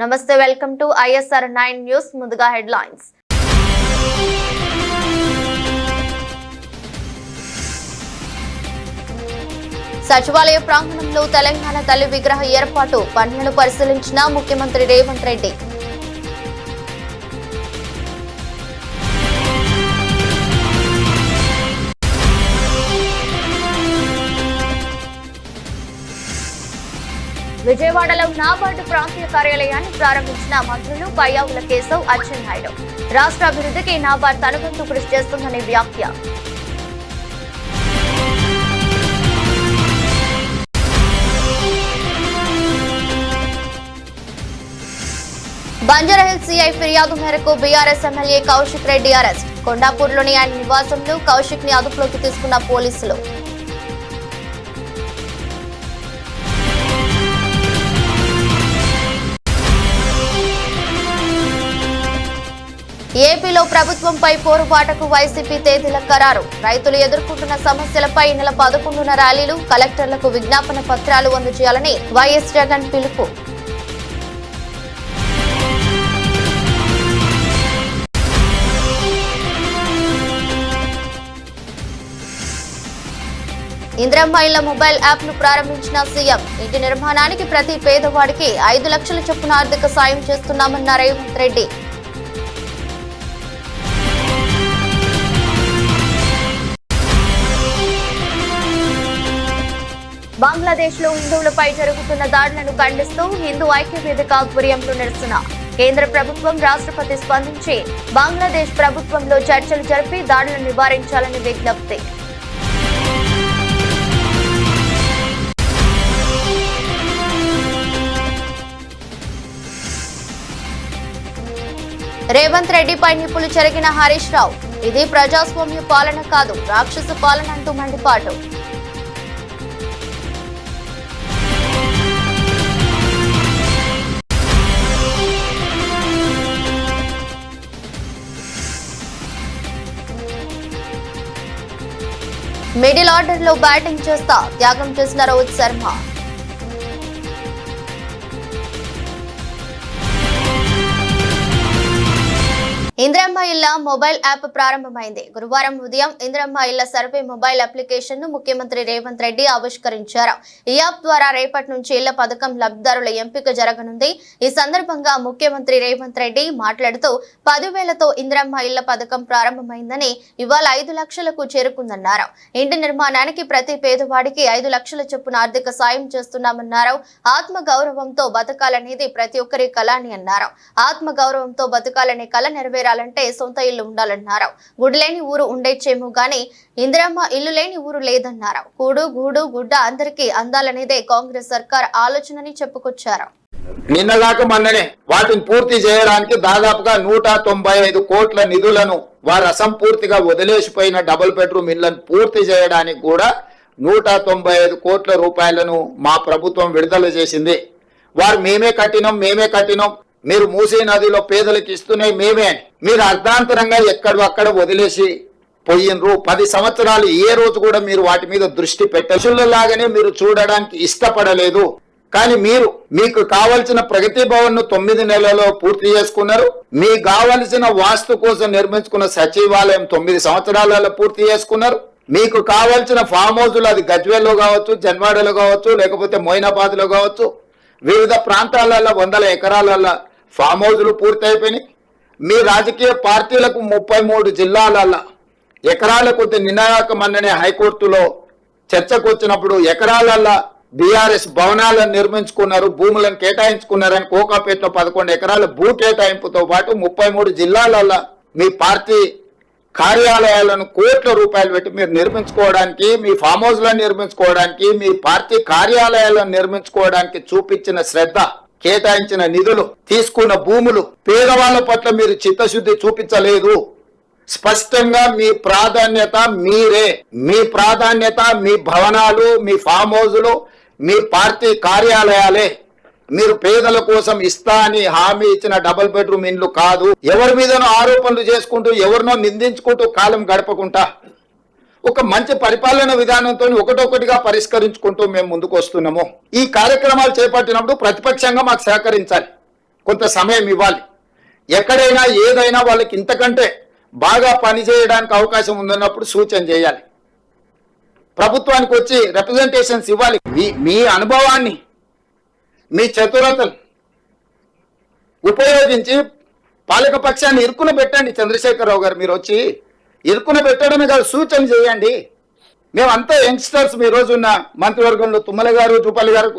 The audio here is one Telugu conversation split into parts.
నమస్తే, వెల్కమ్ టు ఐఎస్ఆర్ 9 న్యూస్. ముందుగా హెడ్లైన్స్. సచివాలయ ప్రాంగణంలో తెలంగాణ తల్లి విగ్రహ ఏర్పాటు పనులను పరిశీలించిన ముఖ్యమంత్రి రేవంత్ రెడ్డి. విజయవాడలో నాబార్డు ప్రాంతీయ కార్యాలయాన్ని ప్రారంభించిన మంత్రులు పయ్యావుల కేశవ్, అచ్చెన్నాయుడు. రాష్ట్ర అభివృద్ధికి నాబార్డు తన వంతు కృషి చేస్తుందని వ్యాఖ్య. బంజారాహిల్స్ సిఐ ఫిర్యాదు మేరకు BRS MLA Kaushik Reddy arrest. కొండాపూర్లోని ఆయన నివాసంలో కౌశిక్ ని అదుపులోకి తీసుకున్న పోలీసులు. ఏపీలో ప్రభుత్వంపై పోరుబాటకు వైసీపీ తేదీల ఖరారు. రైతులు ఎదుర్కొంటున్న సమస్యలపై ఈ నెల 11న ర్యాలీలు, కలెక్టర్లకు విజ్ఞాపన పత్రాలు అందజేయాలని వైఎస్ జగన్ పిలుపు. ఇందిరమ్మ ఇళ్ల మొబైల్ యాప్ ను ప్రారంభించిన సీఎం. ఇంటి నిర్మాణానికి ప్రతి పేదవాడికి 5 లక్షల చొప్పున ఆర్థిక సాయం చేస్తున్నామన్న రేవంత్ రెడ్డి. బంగ్లాదేశ్ లో హిందువులపై జరుగుతున్న దాడులను ఖండిస్తూ హిందూ ఐక్య వేదిక ఆధ్వర్యంలో నిరసన. కేంద్ర ప్రభుత్వం, రాష్ట్రపతి స్పందించి బంగ్లాదేశ్ ప్రభుత్వంలో చర్చలు జరిపి దాడులను నివారించాలని విజ్ఞప్తి. రేవంత్ రెడ్డిపై నిప్పులు చెరిగిన హరీష్ రావు. ఇది ప్రజాస్వామ్య పాలన కాదు, రాక్షస పాలన అంటూ మండిపాటు. మిడిల్ ఆర్డర్ లో బ్యాటింగ్ చేస్తా త్యాగం చేసిన రోహిత్ శర్మ. ఇందిరమ్మ ఇళ్ల మొబైల్ యాప్ ప్రారంభమైంది. గురువారం ఉదయం ఇందిరమ్మ ఇళ్ల సర్వే మొబైల్ అప్లికేషన్ ను ముఖ్యమంత్రి రేవంత్ రెడ్డి ఆవిష్కరించారు. ఈ యాప్ ద్వారా రేపటి నుంచి ఇళ్ల పథకం లబ్ధిదారుల ఎంపిక జరగనుంది. ఈ సందర్భంగా ముఖ్యమంత్రి రేవంత్ రెడ్డి మాట్లాడుతూ 10,000తో ఇందిరమ్మ ఇళ్ల పథకం ప్రారంభమైందని, ఇవాళ 5 లక్షలకు చేరుకుందన్నారు. ఇంటి నిర్మాణానికి ప్రతి పేదవాడికి 5 లక్షల చొప్పున ఆర్థిక సాయం చేస్తున్నామన్నారు. ఆత్మ గౌరవంతో బతకాలనేది ప్రతి ఒక్కరి కల అని అన్నారు. ఆత్మ గౌరవంతో బతకాలనే కల నెరవేరాలంటే సొంత ఇల్లు ఉండాలన్నారు. గుడి లేని ఊరు ఉండేచేమో గానీ ఇందిరమ్మ ఇల్లు లేని ఊరు లేదన్నారు. కూడు గూడు గుడ్డ అందరికీ అందాలనేదే కాంగ్రెస్ సర్కార్ ఆలోచనని చెప్పుకొచ్చారు. నిన్నగాక మొన్ననే వాటిని పూర్తి చేయడానికి దాదాపుగా 195 కోట్ల నిధులను వారు అసంపూర్తిగా వదిలేసిపోయిన డబుల్ బెడ్రూమ్ ఇళ్లను పూర్తి చేయడానికి కూడా 195 కోట్ల రూపాయలను మా ప్రభుత్వం విడుదల చేసింది. వారు మేమే కట్టినాం, మీరు మూసీ నదిలో పేదలకు ఇస్తూనే మేమే, మీరు అర్ధాంతరంగా అక్కడ వదిలేసి పోయినరు. 10 సంవత్సరాలు ఏ రోజు కూడా మీరు వాటి మీద దృష్టి పెట్టలాగానే మీరు చూడడానికి ఇష్టపడలేదు. కానీ మీకు కావలసిన ప్రగతి భవన్ ను 9 నెలల్లో పూర్తి చేసుకున్నారు. మీకు కావలసిన వాస్తు కోసం నిర్మించుకున్న సచివాలయం 9 సంవత్సరాలలో పూర్తి చేసుకున్నారు. మీకు కావలసిన ఫామ్ హౌస్లు, అది గజ్వేల్లో కావచ్చు, జన్వాడలో కావచ్చు, లేకపోతే మొయినాబాద్ లో కావచ్చు, వివిధ ప్రాంతాలలో 100 ఎకరాలలో ఫామ్ హౌస్లు పూర్తయిపోయినాయి. మీ రాజకీయ పార్టీలకు 33 జిల్లాలలో ఎకరాల కొద్ది నిన్నగాక మొన్ననే హైకోర్టులో చర్చకు వచ్చినప్పుడు ఎకరాలలో బీఆర్ఎస్ భవనాలను నిర్మించుకున్నారు, భూములను కేటాయించుకున్నారని కోకాపేటలో 11 ఎకరాల భూ కేటాయింపుతో పాటు 33 జిల్లాలలో మీ పార్టీ కార్యాలయాలను కోట్ల రూపాయలు పెట్టి మీరు నిర్మించుకోవడానికి, మీ ఫామ్ హౌస్లను నిర్మించుకోవడానికి, మీ పార్టీ కార్యాలయాలను నిర్మించుకోవడానికి చూపించిన శ్రద్ధ, కేటాయించిన నిధులు, తీసుకున్న భూములు, పేదవాళ్ల పట్ల మీరు చిత్తశుద్ధి చూపించలేదు. స్పష్టంగా మీ ప్రాధాన్యత మీరే. మీ ప్రాధాన్యత మీ భవనాలు, మీ ఫామ్ హౌస్లు, మీ పార్టీ కార్యాలయాలే. మీరు పేదల కోసం ఇస్తా అని హామీ ఇచ్చిన డబుల్ బెడ్రూమ్ ఇండ్లు కాదు. ఎవరి మీదనో ఆరోపణలు చేసుకుంటూ, ఎవరినో నిందించుకుంటూ కాలం గడపకుండా ఒక మంచి పరిపాలన విధానంతో ఒకటొకటిగా పరిష్కరించుకుంటూ మేము ముందుకు వస్తున్నాము. ఈ కార్యక్రమాలు చేపట్టినప్పుడు ప్రతిపక్షంగా మాకు సహకరించాలి. కొంత సమయం ఇవ్వాలి. ఎక్కడైనా ఏదైనా వాళ్ళకి ఇంతకంటే బాగా పనిచేయడానికి అవకాశం ఉందన్నప్పుడు సూచన చేయాలి. ప్రభుత్వానికి వచ్చి రిప్రజెంటేషన్స్ ఇవ్వాలి. మీ అనుభవాన్ని, మీ చతురతను ఉపయోగించి పాలకపక్షాన్ని ఇరుకున పెట్టండి. చంద్రశేఖరరావు గారు, మీరు వచ్చి ఇరుకున పెట్టడమే కాదు, సూచన చేయండి. మేమంతా యంగ్స్టర్స్. మీ రోజున్న మంత్రివర్గంలో తుమ్మల గారు, జూపల్లి గారు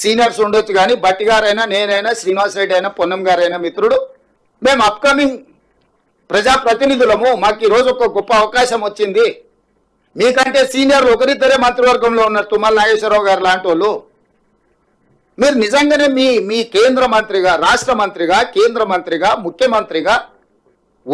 సీనియర్స్ ఉండొచ్చు, కానీ బట్టి గారైనా, నేనైనా, శ్రీనివాస్ రెడ్డి అయినా, పొన్నం గారైనా మిత్రుడు, మేము అప్కమింగ్ ప్రజాప్రతినిధులము. మాకు ఈరోజు ఒక గొప్ప అవకాశం వచ్చింది. మీకంటే సీనియర్లు ఒకరిద్దరే మంత్రివర్గంలో ఉన్నారు, తుమ్మల నాగేశ్వరరావు గారు లాంటి వాళ్ళు. మీరు నిజంగానే మీ కేంద్ర మంత్రిగా, రాష్ట్ర మంత్రిగా, కేంద్ర మంత్రిగా, ముఖ్యమంత్రిగా,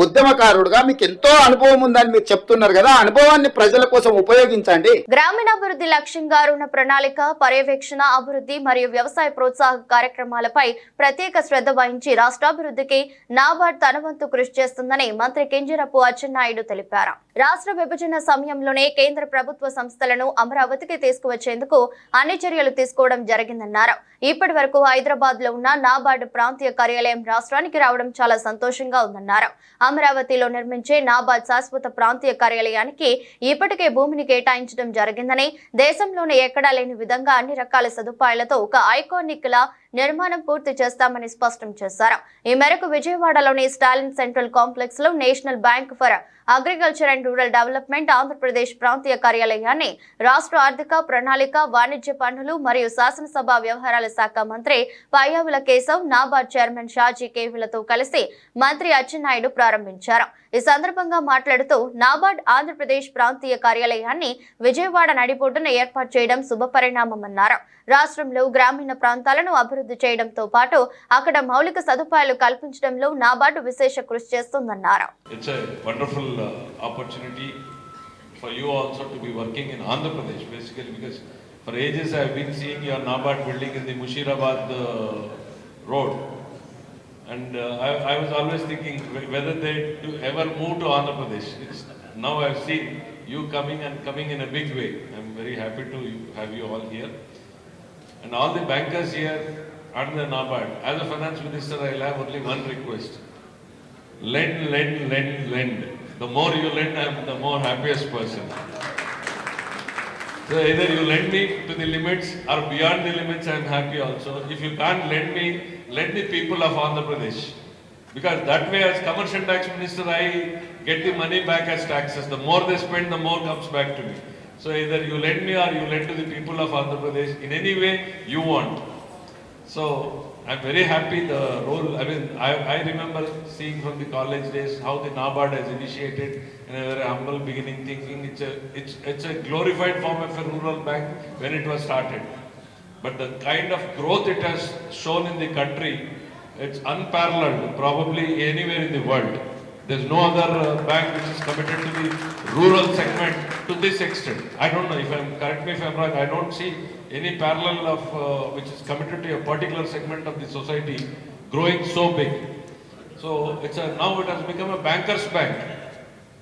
ఉద్యమకారుడుగా మీకు ఎంతో అనుభవం ఉందని మీరు చెప్తున్నారు కదా, అనుభవాన్ని ప్రజల కోసం ఉపయోగించండి. గ్రామీణాభివృద్ధి లక్ష్యంగా రుణ ప్రణాళిక, పర్యవేక్షణ, అభివృద్ధి మరియు వ్యవసాయ ప్రోత్సాహక కార్యక్రమాలపై ప్రత్యేక శ్రద్ధ వహించి రాష్ట్రాభివృద్ధికి నాబార్డ్ తన వంతు కృషి చేస్తుందని మంత్రి కింజరాపు అచ్చెన్నాయుడు తెలిపారు. రాష్ట్ర విభజన సమయంలోనే కేంద్ర ప్రభుత్వ సంస్థలను అమరావతికి తీసుకువచ్చేందుకు అన్ని చర్యలు తీసుకోవడం జరిగిందన్నారు. ఇప్పటి వరకు హైదరాబాద్ లో ఉన్న నాబార్డ్ ప్రాంతీయ కార్యాలయం రాష్ట్రానికి రావడం చాలా సంతోషంగా ఉందన్నారు. అమరావతిలో నిర్మించే నాబార్డ్ శాశ్వత ప్రాంతీయ కార్యాలయానికి ఇప్పటికే భూమిని కేటాయించడం జరిగిందని, దేశంలోనే ఎక్కడా లేని విధంగా అన్ని రకాల సదుపాయాలతో ఒక ఐకానిక్ లా నిర్మాణం పూర్తి చేస్తామని స్పష్టం చేశారు. ఈ మేరకు విజయవాడలోని స్టాలిన్ సెంట్రల్ కాంప్లెక్స్ లో national bank for agriculture and rural development Andhra Pradesh ప్రాంతీయ కార్యాలయాన్ని రాష్ట్ర ఆర్థిక, ప్రణాళిక, వాణిజ్య పన్నులు మరియు శాసనసభ వ్యవహారాల శాఖ మంత్రి పయ్యావుల కేశవ్, నాబార్డ్ చైర్మన్ షాజీ కేవిలతో కలిసి మంత్రి అచ్చెన్నాయుడు ప్రారంభించారు. ఈ సందర్భంగా మాట్లాడుతూ నాబార్డ్ ఆంధ్రప్రదేశ్ ప్రాంతీయ కార్యాలయాన్ని విజయవాడ నడిబొడ్డున ఏర్పాటు చేయడం శుభపరిణామమన్నారు. రాష్ట్రంలో గ్రామీణ ప్రాంతాలను అభివృద్ధి చేయడంతో పాటు అక్కడ మౌలిక సదుపాయాలు కల్పించడంలో నాబార్డు విశేష కృషి చేస్తుందన్నారు. It's a wonderful opportunity for you also to be working in Andhra Pradesh, basically, because for ages I have been seeing your NABARD building in the Mushirabad road, and I was always thinking whether they do ever move to Andhra Pradesh. Now I have seen you coming in a big way. I am very happy to have you all here, and all the bankers here and the NABARD. As a finance minister, I will have only one request: lend, lend, lend, lend. The more you lend, I am the more happiest person. So either you lend me to the limits or beyond the limits, I am happy also. If you can't lend me, lend the people of Andhra Pradesh. Because that way, as commercial tax minister, I get the money back as taxes. The more they spend, the more comes back to me. So either you lend me or you lend to the people of Andhra Pradesh in any way you want. So I'm very happy the role. I mean, I remember seeing from the college days how the NABARD has initiated in a very humble beginning, thinking it's a glorified form of a rural bank when it was started. But the kind of growth it has shown in the country, it's unparalleled, probably anywhere in the world. There's no other bank which is committed to the rural segment to this extent. I don't know if correct me if I'm wrong, I don't see any parallel of which is committed to a particular segment of the society growing so big. So now it has become a banker's bank.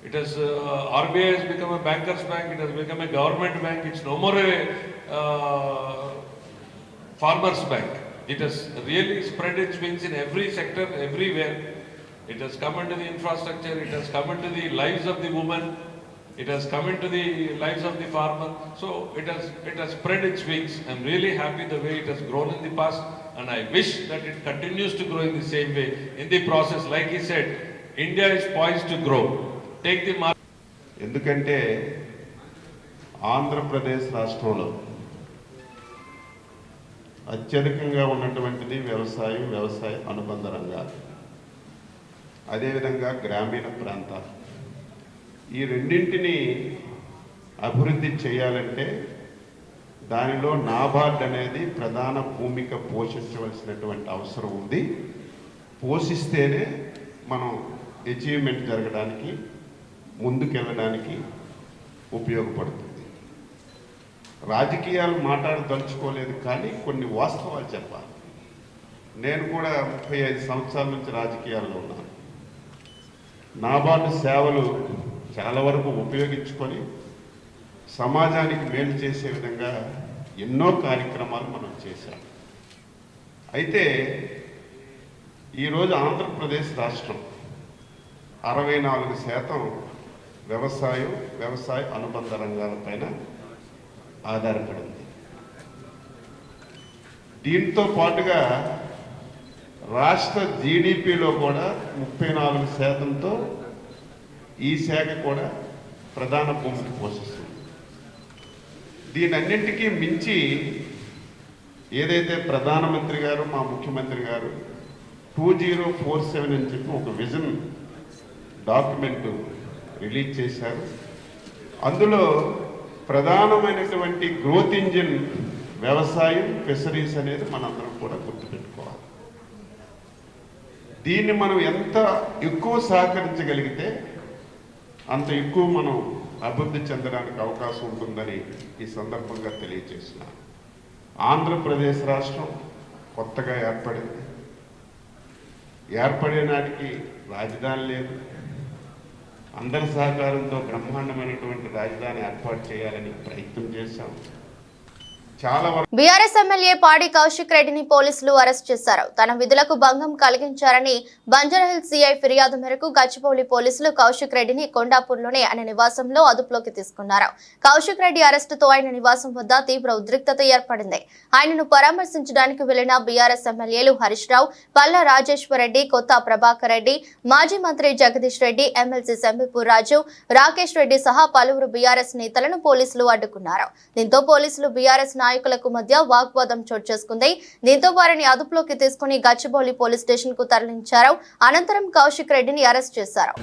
It has RBI has become a banker's bank. It has become a government bank. It's no more a farmer's bank. It has really spread its wings in every sector, everywhere. It has come into the infrastructure. It has come into the lives of the woman. It has come into the lives of the farmer. So it has spread its wings. I'm really happy the way it has grown in the past, and I wish that it continues to grow in the same way. In the process, like he said, India is poised to grow. Take the mark. ఎందుకంటే ఆంధ్రప్రదేశ్ రాష్ట్రంలో అత్యధికంగా ఉన్నటువంటిది వ్యవసాయ అనుబంధ రంగాలు, అదేవిధంగా గ్రామీణ ప్రాంతాలు. ఈ రెండింటిని అభివృద్ధి చేయాలంటే దానిలో నాబార్డ్ అనేది ప్రధాన భూమిక పోషించవలసినటువంటి అవసరం ఉంది. పోషిస్తేనే మనం అచీవ్మెంట్ జరగడానికి, ముందుకెళ్ళడానికి ఉపయోగపడుతుంది. రాజకీయాలు మాట్లాడదలుచుకోలేదు, కానీ కొన్ని వాస్తవాలు చెప్పాలి. నేను కూడా 35 సంవత్సరాల నుంచి రాజకీయాల్లో ఉన్నాను. నాబార్డు సేవలు చాలా వరకు ఉపయోగించుకొని సమాజానికి మేలు చేసే విధంగా ఎన్నో కార్యక్రమాలు మనం చేశాం. అయితే ఈరోజు ఆంధ్రప్రదేశ్ రాష్ట్రం 64% వ్యవసాయ అనుబంధ రంగాలపైన ఆధారపడింది. దీంతో పాటుగా రాష్ట్ర జీడిపిలో కూడా 34%తో ఈ శాఖ కూడా ప్రధాన భూమిక పోషిస్తుంది. దీనన్నింటికీ మించి ఏదైతే ప్రధానమంత్రి గారు మా ముఖ్యమంత్రి గారు 2047 అని చెప్పి ఒక విజన్ డాక్యుమెంట్ రిలీజ్ చేశారు. అందులో ప్రధానమైనటువంటి గ్రోత్ ఇంజిన్ వ్యవసాయం, ఫిషరీస్ అనేది మనందరం కూడా గుర్తుపెట్టుకోవాలి. దీన్ని మనం ఎంత ఎక్కువ సహకరించగలిగితే అంత ఎక్కువ మనం అభివృద్ధి చెందడానికి అవకాశం ఉంటుందని ఈ సందర్భంగా తెలియజేస్తున్నాను. ఆంధ్రప్రదేశ్ రాష్ట్రం కొత్తగా ఏర్పడే నాటికి రాజధాని లేదు. అందరి సహకారంతో బ్రహ్మాండమైనటువంటి రాజధాని ఏర్పాటు చేయాలని ప్రయత్నం చేశాం. చాలా బీఆర్ఎస్ ఎమ్మెల్యే పాడి కౌశిక్ రెడ్డిని పోలీసులు అరెస్ట్ చేశారు. తన విధులకు భంగం కలిగించారని బంజారాహిల్స్ సిఐ ఫిర్యాదు మేరకు గచ్చిబౌలి పోలీసులు కౌశిక్ రెడ్డిని కొండాపూర్లోని ఆయన నివాసంలో అదుపులోకి తీసుకున్నారు. కౌశిక్ రెడ్డి అరెస్టుతో ఆయన నివాసం వద్ద తీవ్ర ఉద్రిక్తత ఏర్పడింది. ఆయనను పరామర్శించడానికి వెళ్లిన బీఆర్ఎస్ ఎమ్మెల్యేలు హరీష్ రావు, పల్లా రాజేశ్వర్ రెడ్డి, కొత్త ప్రభాకర్ రెడ్డి, మాజీ మంత్రి జగదీష్ రెడ్డి, ఎమ్మెల్సీ సంబిపూర్ రాజు, రాకేష్ రెడ్డి సహా పలువురు బీఆర్ఎస్ నేతలను పోలీసులు అడ్డుకున్నారు. దీంతో పోలీసులు బీఆర్ఎస్ నాయకులకు మధ్య వాగ్వాదం చోటు చేసుకుంది. దీంతో వారిని అదుపులోకి తీసుకుని గచ్చిబౌలి పోలీస్ స్టేషన్ కు తరలించారు. అనంతరం కౌశిక్ రెడ్డిని అరెస్ట్ చేశారు.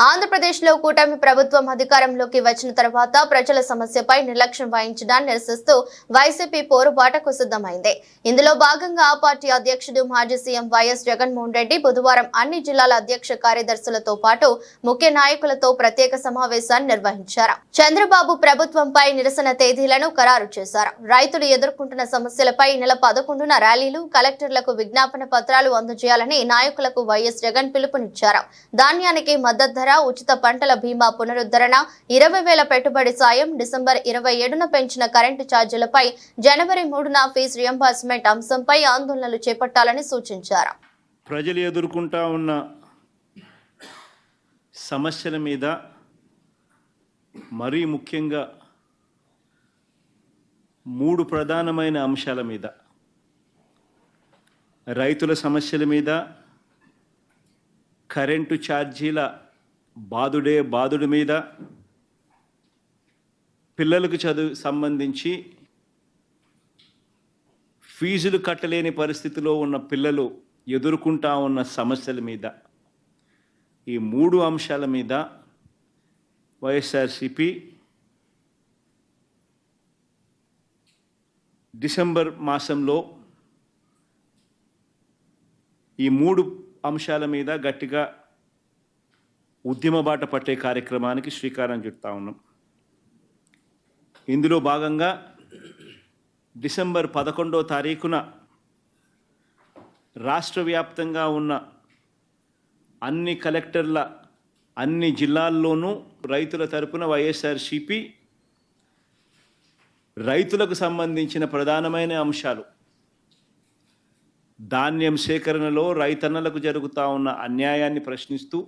ఆంధ్రప్రదేశ్లో కూటమి ప్రభుత్వం అధికారంలోకి వచ్చిన తర్వాత ప్రజల సమస్యపై నిర్లక్ష్యం వహించడాన్ని నిరసిస్తూ వైసీపీ పోరుబాటకు సిద్ధమైంది. ఇందులో భాగంగా ఆ పార్టీ అధ్యక్షుడు మాజీ సీఎం వైఎస్ జగన్మోహన్ రెడ్డి బుధవారం అన్ని జిల్లాల అధ్యక్ష కార్యదర్శులతో పాటు ముఖ్య నాయకులతో ప్రత్యేక సమావేశాన్ని నిర్వహించారు. చంద్రబాబు ప్రభుత్వంపై నిరసన తేదీలను ఖరారు చేశారు. రైతులు ఎదుర్కొంటున్న సమస్యలపై నెల 11న ర్యాలీలు, కలెక్టర్లకు విజ్ఞాపన పత్రాలు అందజేయాలని నాయకులకు వైఎస్ జగన్ పిలుపునిచ్చారు. ధాన్యానికి మద్దతు, ఉచిత పంటల బీమా పునరుద్ధరణ, 20,000 పెట్టుబడి సాయం, డిసెంబర్ 27న పెంచిన కరెంటు ఛార్జీలపై జనవరి 3న ఫీజు రియంబర్స్మెంట్ అంశంపై ఆందోళనలు చేపట్టాలని సూచించారు. ప్రజలు ఎదుర్కొంటా ఉన్న సమస్యల మీద, మరీ ముఖ్యంగా 3 ప్రధానమైన అంశాల మీద, రైతుల సమస్యల మీద, కరెంటు ఛార్జీల బాదుడు మీద, పిల్లలకు చదువు సంబంధించి ఫీజులు కట్టలేని పరిస్థితిలో ఉన్న పిల్లలు ఎదుర్కొంటా ఉన్న సమస్యల మీద, ఈ 3 అంశాల మీద వైఎస్ఆర్సీపీ డిసెంబర్ మాసంలో ఈ 3 అంశాల మీద గట్టిగా ఉద్యమ బాట పట్టే కార్యక్రమానికి శ్రీకారం చుడతా ఉన్నాం. ఇందులో భాగంగా డిసెంబర్ 11వ తారీఖున రాష్ట్ర వ్యాప్తంగా ఉన్న అన్ని కలెక్టర్ల అన్ని జిల్లాల్లోనూ రైతుల తరపున వైఎస్ఆర్సీపీ రైతులకు సంబంధించిన ప్రధానమైన అంశాలు, ధాన్యం సేకరణలో రైతన్నలకు జరుగుతూ ఉన్న అన్యాయాన్ని ప్రశ్నిస్తూ,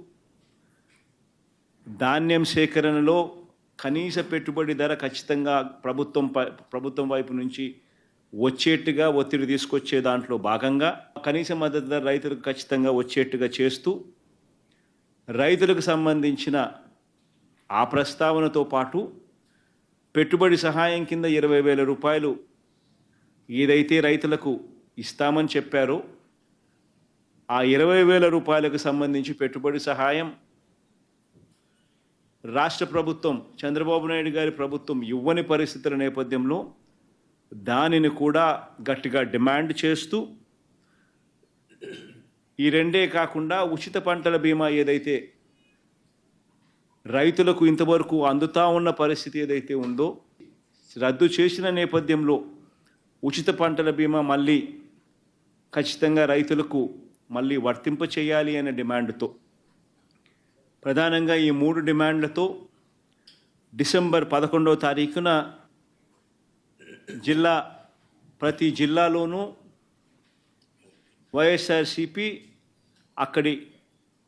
ధాన్యం సేకరణలో కనీస పెట్టుబడి ధర ఖచ్చితంగా ప్రభుత్వం వైపు నుంచి వచ్చేట్టుగా ఒత్తిడి తీసుకొచ్చే దాంట్లో భాగంగా కనీస మద్దతు ధర రైతులకు ఖచ్చితంగా వచ్చేట్టుగా చేస్తూ, రైతులకు సంబంధించిన ఆ ప్రస్తావనతో పాటు పెట్టుబడి సహాయం కింద 20,000 రూపాయలు ఏదైతే రైతులకు ఇస్తామని చెప్పారో ఆ 20,000 రూపాయలకు సంబంధించి పెట్టుబడి సహాయం రాష్ట్ర ప్రభుత్వం, చంద్రబాబు నాయుడు గారి ప్రభుత్వం ఇవ్వని పరిస్థితుల నేపథ్యంలో దానిని కూడా గట్టిగా డిమాండ్ చేస్తూ, ఈ రెండే కాకుండా ఉచిత పంటల బీమా ఏదైతే రైతులకు ఇంతవరకు అందుతా ఉన్న పరిస్థితి ఏదైతే ఉందో రద్దు చేసిన నేపథ్యంలో ఉచిత పంటల బీమా మళ్ళీ ఖచ్చితంగా రైతులకు మళ్ళీ వర్తింప చేయాలి అనే డిమాండ్తో, ప్రధానంగా ఈ 3 డిమాండ్లతో డిసెంబర్ 11వ తారీఖున ప్రతి జిల్లాలోనూ వైఎస్ఆర్సిపి అక్కడి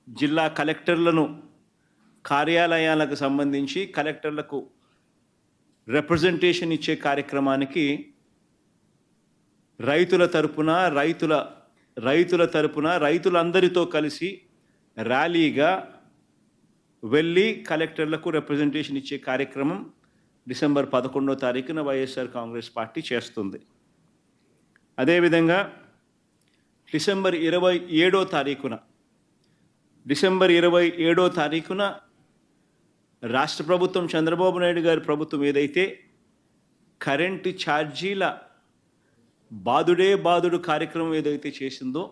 జిల్లా కలెక్టర్లను కార్యాలయాలకు సంబంధించి కలెక్టర్లకు రిప్రజెంటేషన్ ఇచ్చే కార్యక్రమానికి రైతులందరితో కలిసి ర్యాలీగా వెళ్ళి కలెక్టర్లకు రిప్రజెంటేషన్ ఇచ్చే కార్యక్రమం డిసెంబర్ 11వ తారీఖున వైఎస్ఆర్ కాంగ్రెస్ పార్టీ చేస్తుంది. అదేవిధంగా డిసెంబర్ 27వ తారీఖున రాష్ట్ర ప్రభుత్వం, చంద్రబాబు నాయుడు గారి ప్రభుత్వం ఏదైతే కరెంటు ఛార్జీల బాదుడు కార్యక్రమం ఏదైతే చేసిందో,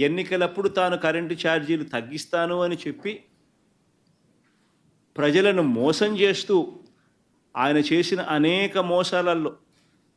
ఎన్నికలప్పుడు తాను కరెంటు ఛార్జీలు తగ్గిస్తాను అని చెప్పి ప్రజలను మోసం చేస్తూ ఆయన చేసిన అనేక మోసాలలో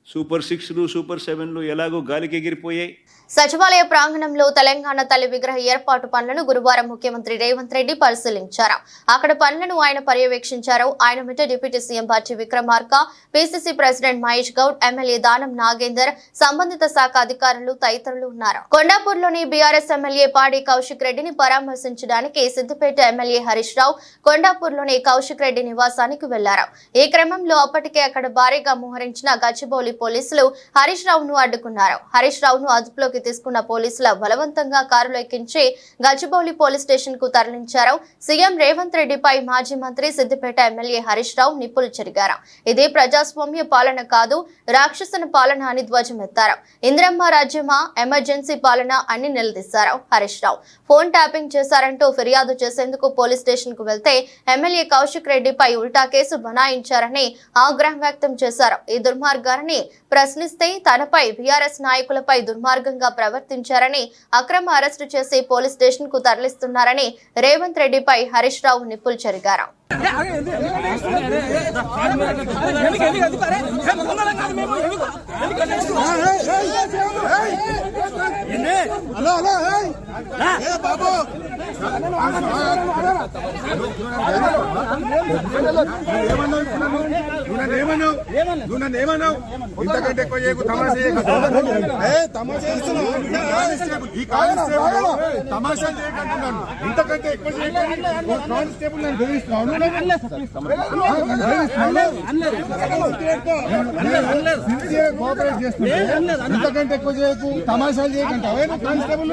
సూపర్ 6లు, సూపర్ 7లు ఎలాగో గాలికి ఎగిరిపోయాయి. సచివాలయ ప్రాంగణంలో తెలంగాణ తల్లి విగ్రహ ఏర్పాటు పనులను గురువారం ముఖ్యమంత్రి రేవంత్ రెడ్డి పరిశీలించారు. అక్కడ పనులను ఆయన పర్యవేక్షించారు. ఆయన వెంట డిప్యూటీ సీఎం బట్టి Vikramarka, PCC president Mahesh Goud, MLA Danam Nagender, సంబంధిత శాఖ అధికారులు తదితరులు ఉన్నారు. కొండాపూర్లోని బీఆర్ఎస్ ఎమ్మెల్యే పాడి కౌశిక్ రెడ్డిని పరామర్శించడానికి సిద్దిపేట ఎమ్మెల్యే హరీష్ రావు కొండాపూర్లోని కౌశిక్ రెడ్డి నివాసానికి వెళ్లారు. ఈ క్రమంలో అప్పటికే అక్కడ భారీగా మోహరించిన గచ్చిబౌలి పోలీసులు హరీష్ రావును అడ్డుకున్నారు. హరీష్ రావును అదుపులోకి తీసుకున్న పోలీసుల బలవంతంగా కారులో ఎక్కించి గచ్చిబౌలి పోలీస్ స్టేషన్ కు తరలించారు. సీఎం రేవంత్ రెడ్డిపై మాజీ మంత్రి సిద్దిపేట ఎమ్మెల్యే హరీష్ రావు నిప్పులు చెరిగారు. ఇది ప్రజాస్వామ్య పాలన కాదు, రాక్షసన పాలన అని ధ్వజమెత్తారు. ఇందిరమ్మ రాజ్యమా, ఎమర్జెన్సీ పాలన అని నిలదీశారు హరీష్ రావు. ఫోన్ ట్యాపింగ్ చేశారంటూ ఫిర్యాదు చేసేందుకు పోలీస్ స్టేషన్ కు వెళ్తే ఎమ్మెల్యే కౌశిక్ రెడ్డిపై ఉల్టా కేసు బనాయించారని ఆగ్రహం వ్యక్తం చేశారు. ఈ దుర్మార్గాన్ని ప్రశ్నిస్తే తనపై బీఆర్ఎస్ నాయకులపై దుర్మార్గంగా ప్రవర్తించారని, అక్రమ అరెస్టు చేసి పోలీస్ స్టేషన్ కు తరలిస్తున్నారని రేవంత్ రెడ్డిపై హరీష్ రావు నిప్పులు చెరిగారు. ఇంతకంటే ఎక్కువ ఇంతకంటే ఎక్కువ కానిస్టేబుల్ నేను బెదిరిస్తున్నాను. కోఆపరేట్ చేస్తున్నా. ఇంతకంటే ఎక్కువ చేయకు, తమాషాలు చేయకంటే కానిస్టేబుల్.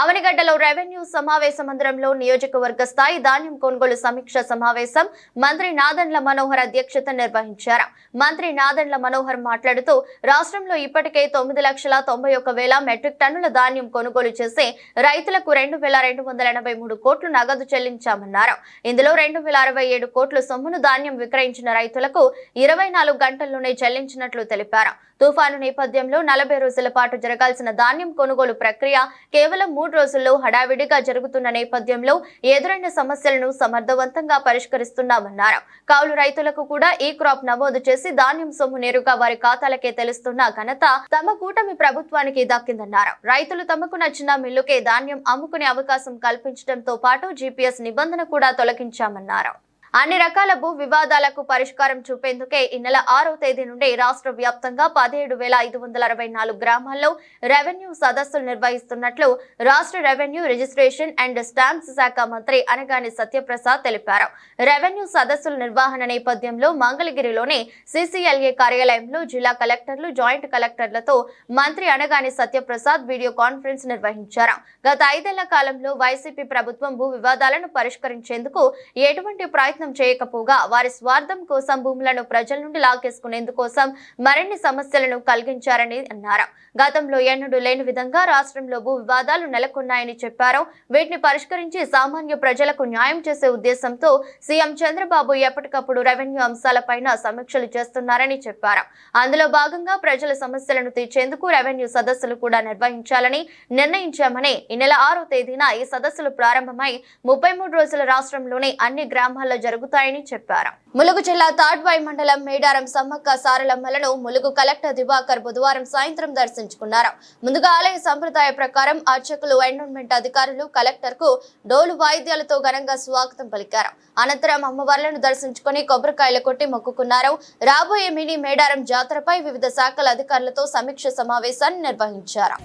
అవనిగడ్డలో రెవెన్యూ సమావేశ మందిరంలో నియోజకవర్గ స్థాయి ధాన్యం కొనుగోలు సమీక్ష సమావేశం మంత్రి నాదెండ్ల మనోహర్ అధ్యక్షత నిర్వహించారు. మంత్రి నాదెండ్ల మనోహర్ మాట్లాడుతూ రాష్ట్రంలో ఇప్పటికే 9,91,000 మెట్రిక్ టన్నుల ధాన్యం కొనుగోలు చేసి రైతులకు 2,283 కోట్లు నగదు చెల్లించామన్నారు. ఇందులో 2,067 కోట్ల సొమ్మును ధాన్యం విక్రయించిన రైతులకు 24 గంటల్లోనే చెల్లించినట్లు తెలిపారు. తుఫాను నేపథ్యంలో 40 రోజుల పాటు జరగాల్సిన ధాన్యం కొనుగోలు ప్రక్రియ కేవలం 3 రోజుల్లో హడావిడిగా జరుగుతున్న నేపథ్యంలో ఎదురైన సమస్యలను సమర్థవంతంగా పరిష్కరిస్తున్నామన్నారు. కౌలు రైతులకు కూడా ఈ క్రాప్ నమోదు చేసి ధాన్యం సొమ్ము నేరుగా వారి ఖాతాలకే తెలుస్తున్న ఘనత తమ కూటమి ప్రభుత్వానికి దక్కిందన్నారు. రైతులు తమకు నచ్చిన మిల్లుకే ధాన్యం అమ్ముకునే అవకాశం కల్పించడంతో పాటు జీపీఎస్ నిబంధన కూడా తొలగించామన్నారు. అన్ని రకాల భూ వివాదాలకు పరిష్కారం చూపేందుకే ఈ నెల 6వ తేదీ నుండి రాష్ట్ర వ్యాప్తంగా 17,564 గ్రామాల్లో రెవెన్యూ సదస్సులు నిర్వహిస్తున్నట్లు రాష్ట్ర రెవెన్యూ రిజిస్ట్రేషన్ అండ్ స్టాంప్స్ శాఖ మంత్రి అనగాని సత్యప్రసాద్ తెలిపారు. రెవెన్యూ సదస్సుల నిర్వహణ నేపథ్యంలో మంగళగిరిలోని CCLA కార్యాలయంలో జిల్లా కలెక్టర్లు, జాయింట్ కలెక్టర్లతో మంత్రి అనగాని సత్యప్రసాద్ వీడియో కాన్ఫరెన్స్ నిర్వహించారు. గత 5 ఏళ్ల కాలంలో వైసీపీ ప్రభుత్వం భూ వివాదాలను పరిష్కరించేందుకు ఎటువంటి ప్రయత్నం చేయకపోగా వారి స్వార్థం కోసం భూములను ప్రజల నుండి లాగేసుకునేందుకోసం మరిన్ని సమస్యలను కలిగించారని అన్నారు. గతంలో ఎన్నడూ లేని విధంగా రాష్ట్రంలో భూ వివాదాలు నెలకొన్నాయని చెప్పారు. వీటిని పరిష్కరించి సామాన్య ప్రజలకు న్యాయం చేసే ఉద్దేశంతో సీఎం చంద్రబాబు ఎప్పటికప్పుడు రెవెన్యూ అంశాలపైన సమీక్షలు చేస్తున్నారని చెప్పారు. అందులో భాగంగా ప్రజల సమస్యలను తీర్చేందుకు రెవెన్యూ సదస్సులు కూడా నిర్వహించాలని నిర్ణయించామని ఈ నెల 6వ తేదీన ఈ సదస్సులు ప్రారంభమై 33 రోజుల రాష్ట్రంలోని అన్ని గ్రామాల్లో జరుగుతాయని చెప్పారు. ములుగు జిల్లా తాడ్వాయి మండలం మేడారం సమ్మక్క సారలమ్మలను ములుగు కలెక్టర్ దివాకర్ బుధవారం సాయంత్రం దర్శించుకున్నారు. ముందుగా ఆలయ సంప్రదాయ ప్రకారం అర్చకులు, ఎండోన్మెంట్ అధికారులు కలెక్టర్ కు డోలు వాయిద్యాలతో ఘనంగా స్వాగతం పలికారు. అనంతరం అమ్మవార్లను దర్శించుకుని కొబ్బరికాయలు కొట్టి మొక్కుకున్నారు. రాబోయే మినీ మేడారం జాతరపై వివిధ శాఖల అధికారులతో సమీక్ష సమావేశాన్ని నిర్వహించారు.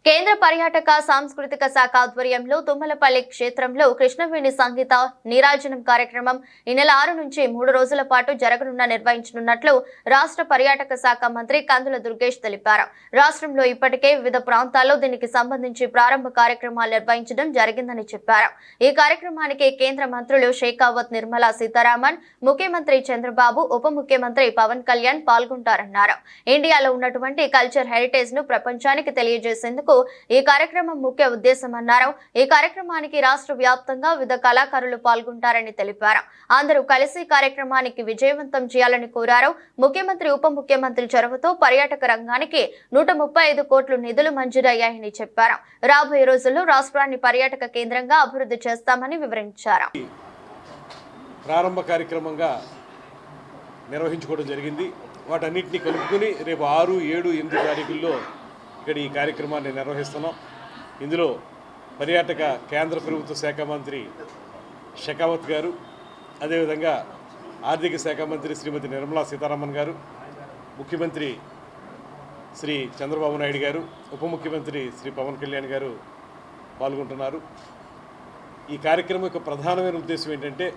కేంద్ర పర్యాటక సాంస్కృతిక శాఖ ఆధ్వర్యంలో తుమ్మలపల్లి క్షేత్రంలో కృష్ణవేణి సంగీత నీరాజనం కార్యక్రమం ఈ నెల 6 నుంచి 3 రోజుల పాటు నిర్వహించనున్నట్లు రాష్ట్ర పర్యాటక శాఖ మంత్రి కందుల దుర్గేష్ తెలిపారు. రాష్ట్రంలో ఇప్పటికే వివిధ ప్రాంతాల్లో దీనికి సంబంధించి ప్రారంభ కార్యక్రమాలు నిర్వహించడం జరిగిందని చెప్పారు. ఈ కార్యక్రమానికి కేంద్ర మంత్రులు షేకావత్, నిర్మలా సీతారామన్, ముఖ్యమంత్రి చంద్రబాబు, ఉప ముఖ్యమంత్రి పవన్ కళ్యాణ్ పాల్గొంటారన్నారు. ఇండియాలో ఉన్నటువంటి కల్చర్ హెరిటేజ్ ను ప్రపంచానికి తెలియజేసేందుకు ఈ కార్యక్రమం ముఖ్య ఉద్దేశం అన్నారు. ఈ కార్యక్రమానికి రాష్ట్ర వ్యాప్తంగా వివిధ కళాకారులు పాల్గొంటారని తెలిపారు. అందరూ కలిసి కార్యక్రమానికి విజయవంతం చేయాలని కోరారు. ముఖ్యమంత్రి, ఉప ముఖ్యమంత్రి చొరవతో పర్యాటక రంగానికి 135 కోట్లు నిధులు మంజూరయ్యాయని చెప్పారు. రాబోయే రోజుల్లో రాష్ట్రాన్ని పర్యాటక కేంద్రంగా అభివృద్ధి చేస్తామని వివరించారు. ప్రారంభ కార్యక్రమంగా నిర్వహించుకోవడం జరిగింది. వాటన్నిటిని కలుపుకొని రేపు 6, 7, 8 తారీఖుల్లో ఇక్కడ ఈ కార్యక్రమాన్ని నిర్వహిస్తున్నాం. ఇందులో పర్యాటక కేంద్ర ప్రభుత్వ శాఖ మంత్రి షెకావత్ గారు, అదేవిధంగా ఆర్థిక శాఖ మంత్రి శ్రీమతి నిర్మలా సీతారామన్ గారు, ముఖ్యమంత్రి శ్రీ చంద్రబాబు నాయుడు గారు, ఉప ముఖ్యమంత్రి శ్రీ పవన్ కళ్యాణ్ గారు పాల్గొంటున్నారు. ఈ కార్యక్రమం యొక్క ప్రధానమైన ఉద్దేశం ఏంటంటే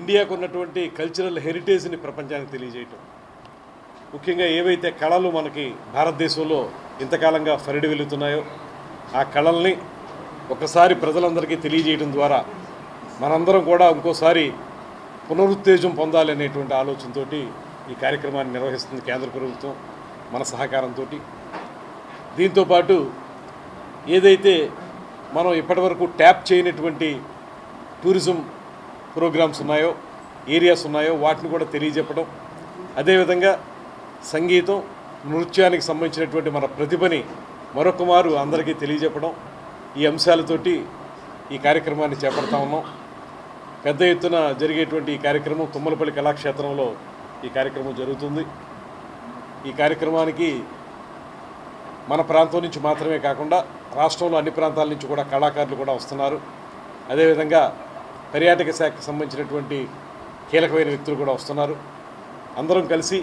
ఇండియాకు ఉన్నటువంటి కల్చరల్ హెరిటేజ్ని ప్రపంచానికి తెలియజేయటం. ముఖ్యంగా ఏవైతే కళలు మనకి భారతదేశంలో ఇంతకాలంగా ఫరిడి వెలుగుతున్నాయో ఆ కళల్ని ఒకసారి ప్రజలందరికీ తెలియజేయడం ద్వారా మనందరం కూడా ఇంకోసారి పునరుత్తేజం పొందాలి అనేటువంటి ఆలోచనతో ఈ కార్యక్రమాన్ని నిర్వహిస్తుంది కేంద్ర ప్రభుత్వం మన సహకారంతో. దీంతోపాటు ఏదైతే మనం ఇప్పటివరకు ట్యాప్ చేయనటువంటి టూరిజం ప్రోగ్రామ్స్ ఉన్నాయో, ఏరియాస్ ఉన్నాయో వాటిని కూడా తెలియజెప్పడం, అదేవిధంగా సంగీతం, నృత్యానికి సంబంధించినటువంటి మన ప్రతిభని మరొక మారు అందరికీ తెలియజెప్పడం, ఈ అంశాలతోటి ఈ కార్యక్రమాన్ని చేపడతా ఉన్నాం. పెద్ద ఎత్తున జరిగేటువంటి ఈ కార్యక్రమం తుమ్మలపల్లి కళాక్షేత్రంలో ఈ కార్యక్రమం జరుగుతుంది. ఈ కార్యక్రమానికి మన ప్రాంతం నుంచి మాత్రమే కాకుండా రాష్ట్రంలో అన్ని ప్రాంతాల నుంచి కూడా కళాకారులు కూడా వస్తున్నారు. అదేవిధంగా పర్యాటక శాఖకు సంబంధించినటువంటి కీలకమైన వ్యక్తులు కూడా వస్తున్నారు. అందరం కలిసి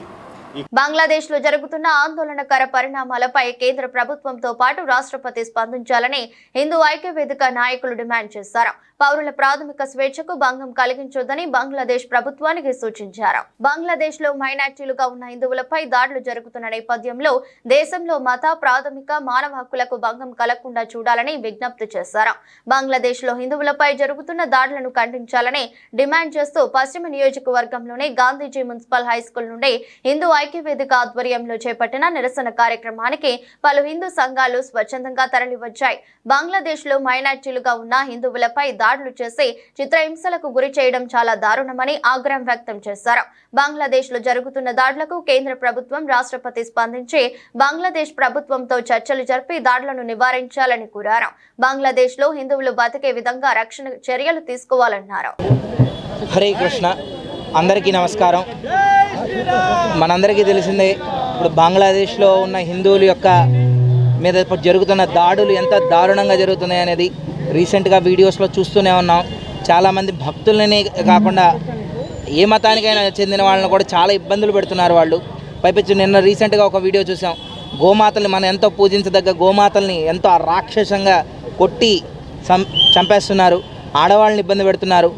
బంగ్లాదేశ్ లో జరుగుతున్న ఆందోళనకర పరిణామాలపై కేంద్ర ప్రభుత్వంతో పాటు రాష్ట్రపతి స్పందించాలని హిందూ ఐక్యవేదిక నాయకులు డిమాండ్ చేశారు. పౌరుల ప్రాథమిక స్వేచ్ఛకు భంగం కలిగించొద్దని బంగ్లాదేశ్ ప్రభుత్వానికి సూచించారు. బంగ్లాదేశ్ లో మైనార్టీలుగా ఉన్న హిందువులపై దాడులు జరుగుతున్న నేపథ్యంలో దేశంలో మత, ప్రాథమిక మానవ హక్కులకు భంగం కలగకుండా చూడాలని విజ్ఞప్తి చేశారు. బంగ్లాదేశ్ లో హిందువులపై జరుగుతున్న దాడులను ఖండించాలని డిమాండ్ చేస్తూ పశ్చిమ నియోజకవర్గంలోని గాంధీజీ మున్సిపల్ హైస్కూల్ నుండి హిందూ ఐక్యవేదిక ఆధ్వర్యంలో చేపట్టిన నిరసన కార్యక్రమానికి పలు హిందూ సంఘాలు స్వచ్ఛందంగా తరలివచ్చాయి. బంగ్లాదేశ్ లో మైనార్టీలుగా ఉన్న హిందువులపై దాడులు చేసి చిత్రహింసలకు గురి చేయడం చాలా దారుణమని ఆగ్రహం వ్యక్తం చేశారు. బంగ్లాదేశ్ లో జరుగుతున్న దాడులకు కేంద్ర ప్రభుత్వం, రాష్ట్రపతి స్పందించి బంగ్లాదేశ్ ప్రభుత్వంతో చర్చలు జరిపి దాడులను నివారించాలని కోరారు. బంగ్లాదేశ్ లో హిందువులు బతికే విధంగా రక్షణ చర్యలు తీసుకోవాలన్నారు. హరే కృష్ణ, అందరికీ నమస్కారం. మనందరికీ తెలిసిందే, ఇప్పుడు బంగ్లాదేశ్లో ఉన్న హిందువుల యొక్క మీద జరుగుతున్న దాడులు ఎంత దారుణంగా జరుగుతున్నాయి అనేది రీసెంట్గా వీడియోస్లో చూస్తూనే ఉన్నాం. చాలామంది భక్తులని కాకుండా ఏ మతానికైనా చెందిన వాళ్ళని కూడా చాలా ఇబ్బందులు పెడుతున్నారు వాళ్ళు. పైపెచ్చు నిన్న రీసెంట్గా ఒక వీడియో చూసాం, గోమాతల్ని, మనం ఎంతో పూజించదగ్గ గోమాతల్ని ఎంతో రాక్షసంగా కొట్టి చంపేస్తున్నారు. ఆడవాళ్ళని ఇబ్బంది పెడుతున్నారు,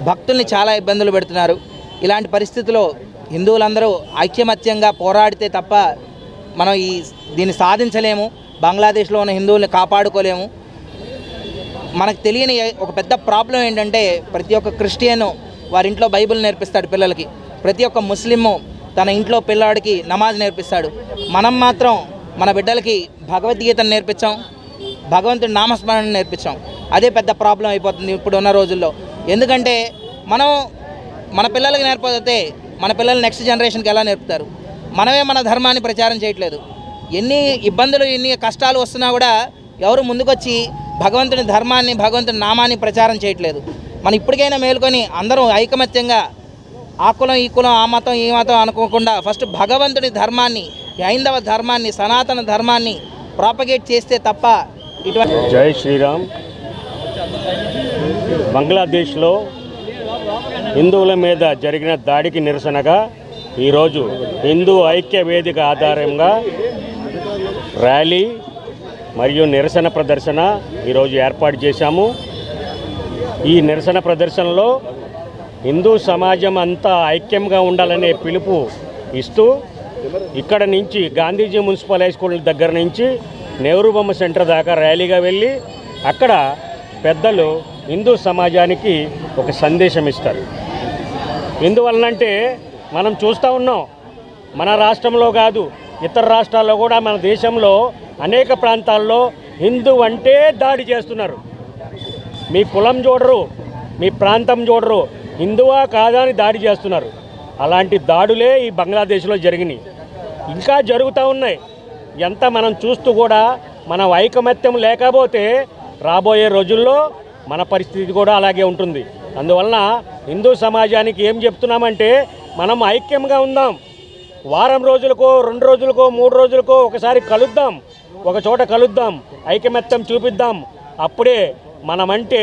భక్తుల్ని చాలా ఇబ్బందులు పెడుతున్నారు. ఇలాంటి పరిస్థితుల్లో హిందువులందరూ ఐక్యమత్యంగా పోరాడితే తప్ప మనం దీన్ని సాధించలేము, బంగ్లాదేశ్లో ఉన్న హిందువుల్ని కాపాడుకోలేము. మనకు తెలియని ఒక పెద్ద ప్రాబ్లం ఏంటంటే ప్రతి ఒక్క క్రిస్టియను వారి ఇంట్లో బైబిల్ నేర్పిస్తాడు పిల్లలకి, ప్రతి ఒక్క ముస్లిము తన ఇంట్లో పిల్లాడికి నమాజ్ నేర్పిస్తాడు. మనం మాత్రం మన బిడ్డలకి భగవద్గీతను నేర్పించాం, భగవంతుడి నామస్మరణ నేర్పించాం. అదే పెద్ద ప్రాబ్లం అయిపోతుంది ఇప్పుడున్న రోజుల్లో. ఎందుకంటే మనం మన పిల్లలకి నేర్పకపోతే మన పిల్లలు నెక్స్ట్ జనరేషన్కి ఎలా నేర్పుతారు? మనమే మన ధర్మాన్ని ప్రచారం చేయట్లేదు. ఎన్ని ఇబ్బందులు ఎన్ని కష్టాలు వస్తున్నా కూడా ఎవరు ముందుకొచ్చి భగవంతుని ధర్మాన్ని భగవంతుని నామాన్ని ప్రచారం చేయట్లేదు. మనం ఇప్పటికైనా మేలుకొని అందరం ఐకమత్యంగా ఆ కులం ఈ కులం ఆ మతం ఈ మతం అనుకోకుండా ఫస్ట్ భగవంతుని ధర్మాన్ని, హైందవ ధర్మాన్ని, సనాతన ధర్మాన్ని ప్రాపగేట్ చేస్తే తప్ప ఇటువంటి. జై శ్రీరామ్. బంగ్లాదేశ్లో హిందువుల మీద జరిగిన దాడికి నిరసనగా ఈరోజు హిందూ ఐక్య వేదిక ఆధారంగా ర్యాలీ మరియు నిరసన ప్రదర్శన ఈరోజు ఏర్పాటు చేశాము. ఈ నిరసన ప్రదర్శనలో హిందూ సమాజం అంతా ఐక్యంగా ఉండాలనే పిలుపు ఇస్తూ ఇక్కడ నుంచి గాంధీజీ మున్సిపల్ హై స్కూల్ దగ్గర నుంచి నెహ్రూ బొమ్మ సెంటర్ దాకా ర్యాలీగా వెళ్ళి అక్కడ పెద్దలు హిందూ సమాజానికి ఒక సందేశం ఇస్తారు. ఎందువలనంటే మనం చూస్తూ ఉన్నాం, మన రాష్ట్రంలో కాదు ఇతర రాష్ట్రాల్లో కూడా మన దేశంలో అనేక ప్రాంతాల్లో హిందూ అంటే దాడి చేస్తున్నారు. మీ కులం చూడరు, మీ ప్రాంతం చూడరు, హిందువా కాదా అని దాడి చేస్తున్నారు. అలాంటి దాడులే ఈ బంగ్లాదేశ్లో జరిగినాయి, ఇంకా జరుగుతూ ఉన్నాయి. ఎంత మనం చూస్తూ కూడా మన ఐకమత్యం లేకపోతే రాబోయే రోజుల్లో మన పరిస్థితి కూడా అలాగే ఉంటుంది. అందువలన హిందూ సమాజానికి ఏం చెప్తున్నామంటే మనం ఐక్యంగా ఉందాం. వారం రోజులకో 2 రోజులకో 3 రోజులకో ఒకసారి కలుద్దాం, ఒక చోట కలుద్దాం, ఐకమత్యం చూపిద్దాం. అప్పుడే మనమంటే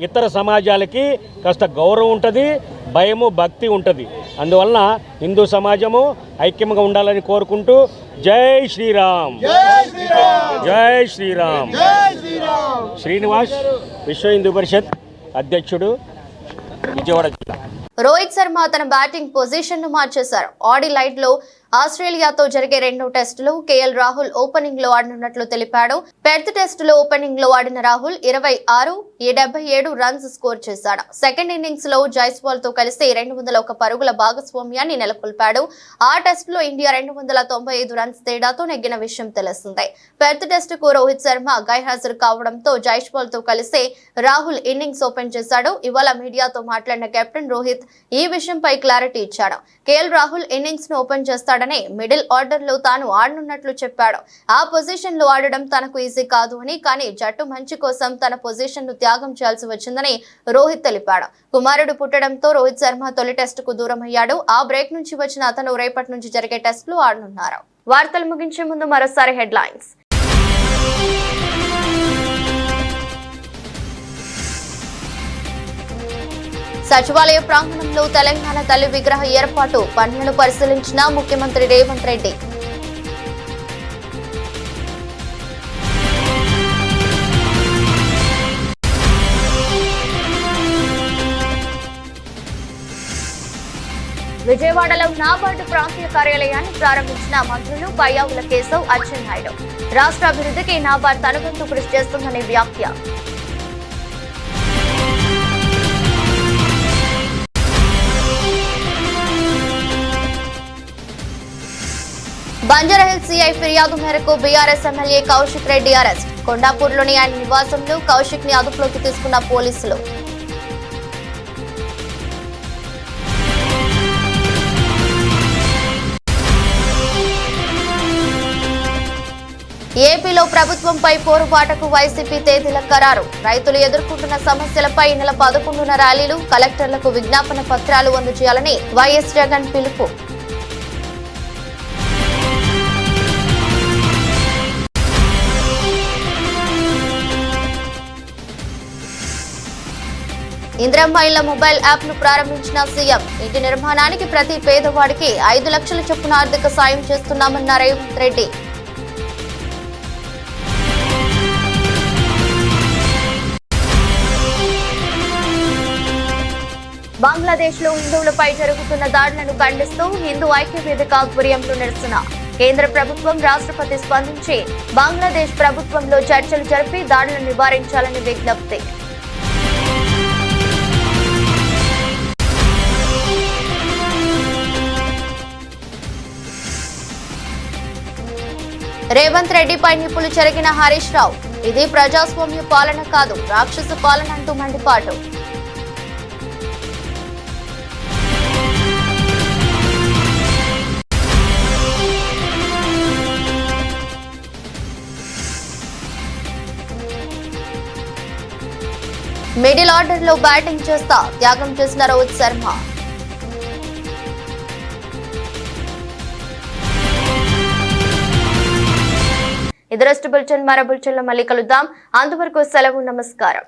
ఇతర సమాజాలకి కాస్త గౌరవం ఉంటుంది, భయము భక్తి ఉంటుంది. అందువలన హిందూ సమాజము ఐక్యంగా ఉండాలని కోరుకుంటూ జై శ్రీరామ్, జై శ్రీరామ్. శ్రీనివాస్, విశ్వ హిందూ పరిషత్ అధ్యక్షుడు, విజయవాడ జిల్లా. రోహిత్ శర్మ తన బ్యాటింగ్ పొజిషన్ ను మార్చేశారు. ఆడిలైడ్ లో ఆస్ట్రేలియాతో జరిగే 2వ టెస్టులో కేఎల్ రాహుల్ ఓపెనింగ్ లో ఆడనున్నట్లు తెలిపాడు. పెర్త్ టెస్టులో ఓపెనింగ్ లో ఆడిన రాహుల్ 26-77 రన్స్ స్కోర్ చేశాడు. సెకండ్ ఇన్నింగ్స్ లో జైస్వాల్ తో కలిసి 201 పరుగుల భాగస్వామ్యాన్ని నెలకొల్పాడు. ఆ టెస్టులో ఇండియా 295 రన్స్ తేడాతో నెగ్గిన విషయం తెలిసిందే. పెర్త్ టెస్టుకు రోహిత్ శర్మ గైర్హాజరు కావడంతో జైస్వాల్ తో కలిసి రాహుల్ ఇన్నింగ్స్ ఓపెన్ చేశాడు. ఇవాళ మీడియాతో మాట్లాడిన కెప్టెన్ రోహిత్ ఈ విషయంపై క్లారిటీ ఇచ్చాడు. కేఎల్ రాహుల్ ఇన్నింగ్స్ ను ఓపెన్ చేస్తాడని, మిడిల్ ఆర్డర్ లో తాను ఆడనున్నట్లు చెప్పాడు. ఆ పొజిషన్ లో ఆడడం తనకు ఈజీ కాదు అని, కానీ జట్టు మంచి కోసం తన పొజిషన్ ను త్యాగం చేయాల్సి వచ్చిందని రోహిత్ తెలిపాడు. కుమారుడు పుట్టడంతో రోహిత్ శర్మ తొలి టెస్టుకు దూరం అయ్యాడు. ఆ బ్రేక్ నుంచి వచ్చిన అతను రేపటి నుంచి జరిగే టెస్టులు ఆడనున్నారు. వార్తలు ముగించే ముందు మరోసారి హెడ్లైన్స్. సచివాలయ ప్రాంగణంలో తెలంగాణ తల్లి విగ్రహ ఏర్పాటు పనులను పరిశీలించిన ముఖ్యమంత్రి రేవంత్ రెడ్డి. విజయవాడలో నాబార్డు ప్రాంతీయ కార్యాలయాన్ని ప్రారంభించిన మంత్రులు పయ్యావుల కేశవ్, అచ్చెన్నాయుడు. రాష్ట్ర అభివృద్ధికి నాబార్డు తనవంతు కృషి చేస్తుందని వ్యాఖ్య. బంజారాహిల్స్ సిఐ ఫిర్యాదు మేరకు BRS MLA Kaushik Reddy arrest. కొండాపూర్లోని ఆయన నివాసంలో కౌశిక్ ని అదుపులోకి తీసుకున్న పోలీసులు. ఏపీలో ప్రభుత్వంపై పోరుబాటకు వైసీపీ తేదీల ఖరారు. రైతులు ఎదుర్కొంటున్న సమస్యలపై ఈ నెల 11న ర్యాలీలు, కలెక్టర్లకు విజ్ఞాపన పత్రాలు అందజేయాలని వైఎస్ జగన్ పిలుపు. ఇందిరమ్మ ఇళ్ల మొబైల్ యాప్ ను ప్రారంభించిన సీఎం. ఇంటి నిర్మాణానికి ప్రతి పేదవాడికి 5 లక్షల చొప్పున ఆర్థిక సాయం చేస్తున్నామన్న రేవంత్ రెడ్డి. బంగ్లాదేశ్ లో హిందువులపై జరుగుతున్న దాడులను ఖండిస్తూ హిందూ ఐక్య వేదిక ఆధ్వర్యంలో నిరసన. కేంద్ర ప్రభుత్వం రాష్ట్రపతి స్పందించి బంగ్లాదేశ్ ప్రభుత్వంలో చర్చలు జరిపి దాడులను నివారించాలని విజ్ఞప్తి. రేవంత్ రెడ్డిపై నిప్పులు చెరిగిన హరీష్ రావు. ఇది ప్రజాస్వామ్య పాలన కాదు, రాక్షస పాలన అంటూ మండిపాటు. మిడిల్ ఆర్డర్ లో బ్యాటింగ్ చేస్తా త్యాగం చేసిన రోహిత్ శర్మ. ఇది రెస్ట్ బులెటిన్. మరో బులెటిన్లో మళ్ళీ కలుద్దాం. అంతవరకు సెలవు. నమస్కారం.